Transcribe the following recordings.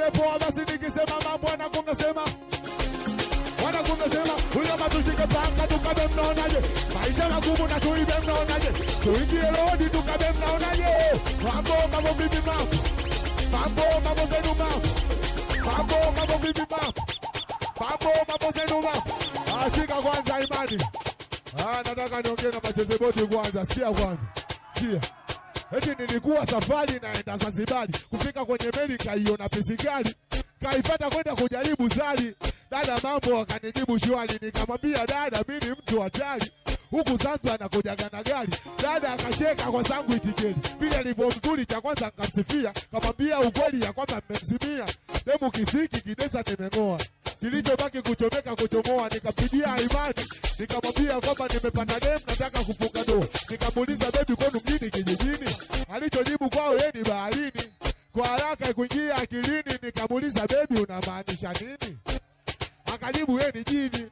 kelele poa basi nikisema mambo na kumnasema. Wana kumnasema, huyo matushike panga tukabe mnaonaje? Maisha magumu na tuibe mnaonaje? Tuingie road tukabe mnaonaje? Mambo vipi mambo? Mambo zenu mambo. Mambo vipi mambo? Mambo zenu mambo. Ashika kwanza Imani. Nataka niongee na macheze boti kwanza. Sikia kwanza. Sikia. Eti nilikuwa safari naenda Zanzibar. Kufika kwenye meli kaiona pisikali. Kaifata kwenda kujaribu zali. Dada mambo akanijibu shwari. Nikamwambia dada mimi ni mtu hatari. Huku Zanzibar anakujaga na gari. Dada akacheka kwa zangu itiketi. Vile alivyo mzuri cha kwanza akamsifia. Kamwambia ukweli ya kwamba mmemzimia. Demu kisiki kidesa nimengoa. Kilichobaki kuchomeka kuchomoa. Nikapigia Imani. Nikamwambia kwamba nimepanda demu nataka kufunga ndoa. Nikamuuliza baby kwenu mjini kijijini? Alichojibu kwao yeye ni baharini. Kwa haraka kuingia akilini nikamuuliza baby unamaanisha nini? Akajibu yeye ni jini.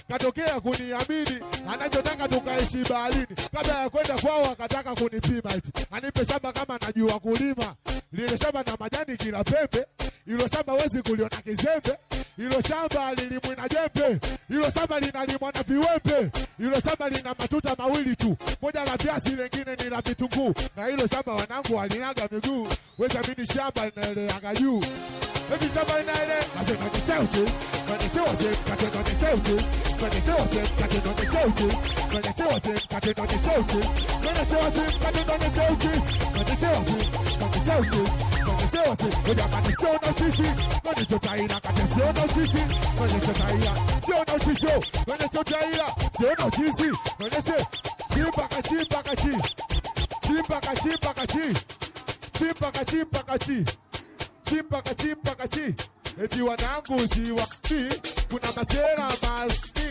Katokea kuniamini anachotaka tukaishi baharini. Kabla ya kwenda kwao akataka kunipima eti anipe shamba kama najua kulima. Lile shamba na majani kila pembe. Hilo shamba wezi kuliona kizembe. Hilo shamba lilimwa na jembe. Hilo shamba linalimwa na viwembe. Hilo shamba lina matuta mawili tu. Moja la viazi lingine ni la vitunguu. Na hilo shamba wanangu walinaga miguu. Weza mini shamba linaeleaga juu. Hivi shamba linaele nasema ni cheuche. Kwenye chewa kateno ni cheuche. Kwenye chewa kateno ni cheuche. Kwenye chewa kateno ni cheuche. Kwenye chewa kateno ni cheuche. Kwenye chewa cheuche. Kwenye chewa oja mani sio na sisi. Kwenye chotaira kate sio na sisi. Kwenye chotaira sio na sisi. Kwenye chotaira sio na sisi. Kwenye che chimpaka chimpaka chi. Chimpaka chimpaka chi. Chimpaka chimpaka chi. Chimpaka chimpaka chi. Eti wanangu si wakati. Kuna masera maski.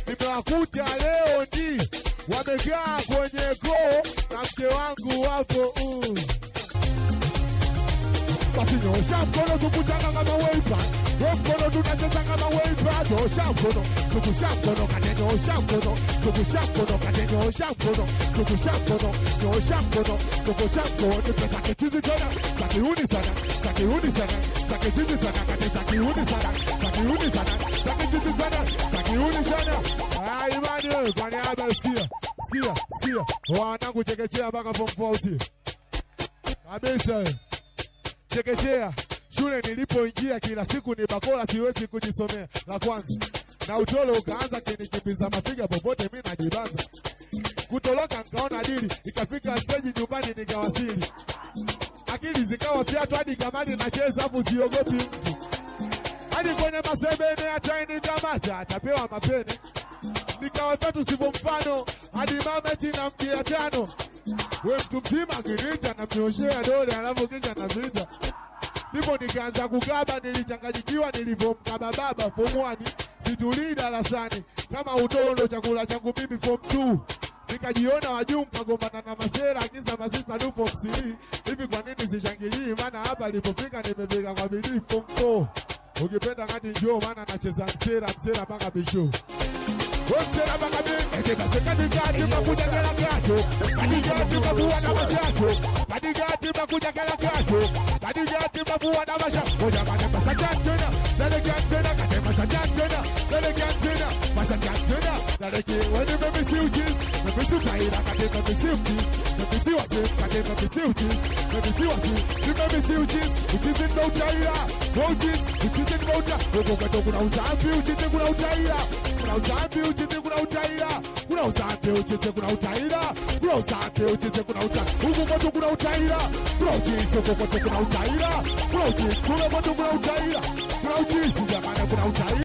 Nimewakuta leo ni wamekaa kwenye koo na mke wangu wapo basi nyosha mkono tukutana kama weipa. Mkono tunacheza kama weipa. Nyosha mkono, tukusha mkono kate nyosha mkono. Tukusha mkono kate nyosha mkono. Tukusha mkono, nyosha mkono. Tukusha mkono, nipesa kichizi sana. Sakiuni sana, sakiuni sana. Sakichizi sana, kate sakiuni sana. Sakiuni sana, sakichizi sana. Sakiuni sana. Imani wewe, kwa niaba sikia. Sikia. Wanangu chekechea mpaka form 4 usi. Kabisa. Chekechea, shule nilipoingia kila siku ni bakola siwezi kujisomea. La kwanza, na utolo ukaanza kinikimbiza mafiga popote mimi najibanza. Kutoloka nikaona dili, ikafika stage nyumbani nikawasili. Akili zikawa fiatu hadi kamani nacheza hapo siogopi mtu. Hadi kwenye masebene ataini kamata, atapewa mapene. Nikawa tatu sipo mfano, hadi mama tina mkia tano. We mtu mzima kirita na mnyoshea dole alafu kisha na vita. Ndipo nikaanza kukaba nilichanganyikiwa nilivomkaba baba form 1. Situlii darasani kama utolo ndo chakula changu mimi form 2. Nikajiona wajumpa gombana na masera kisa masista du form 3. Hivi kwa nini sishangilii maana hapa nilipofika nimefika kwa bidii form 4. Ukipenda ngati njoo maana nacheza msera mpaka bisho. Msera mpaka bisho. Kadigati makuja kala kacho. Kadigati mabuwa na mashacho. Kadigati makuja kala kacho. Kadigati mabuwa na mashacho. Moja mane masajantena. Dalegantena kate masajantena. Dalegantena masajantena. Dalege wani memisi uchis. Memisi ukaira kate memisi uchis. Memisi wasi kate memisi uchis. Memisi wasi. Memisi uchis. Uchis in no utaira. Uchis. Uchis in no utaira. Ogo kato kuna uzambi uchis kuna utaira. Kuna uzambi uchis kuna utaira. Kuna uzambi uchis kuna utaira. Kuna uzambi uchis kuna utaira. Ugo kato kuna utaira. Kuna uchis ugo kato kuna utaira. Kuna uchis kuna kato kuna utaira. Kuna uchis jamani kuna utaira.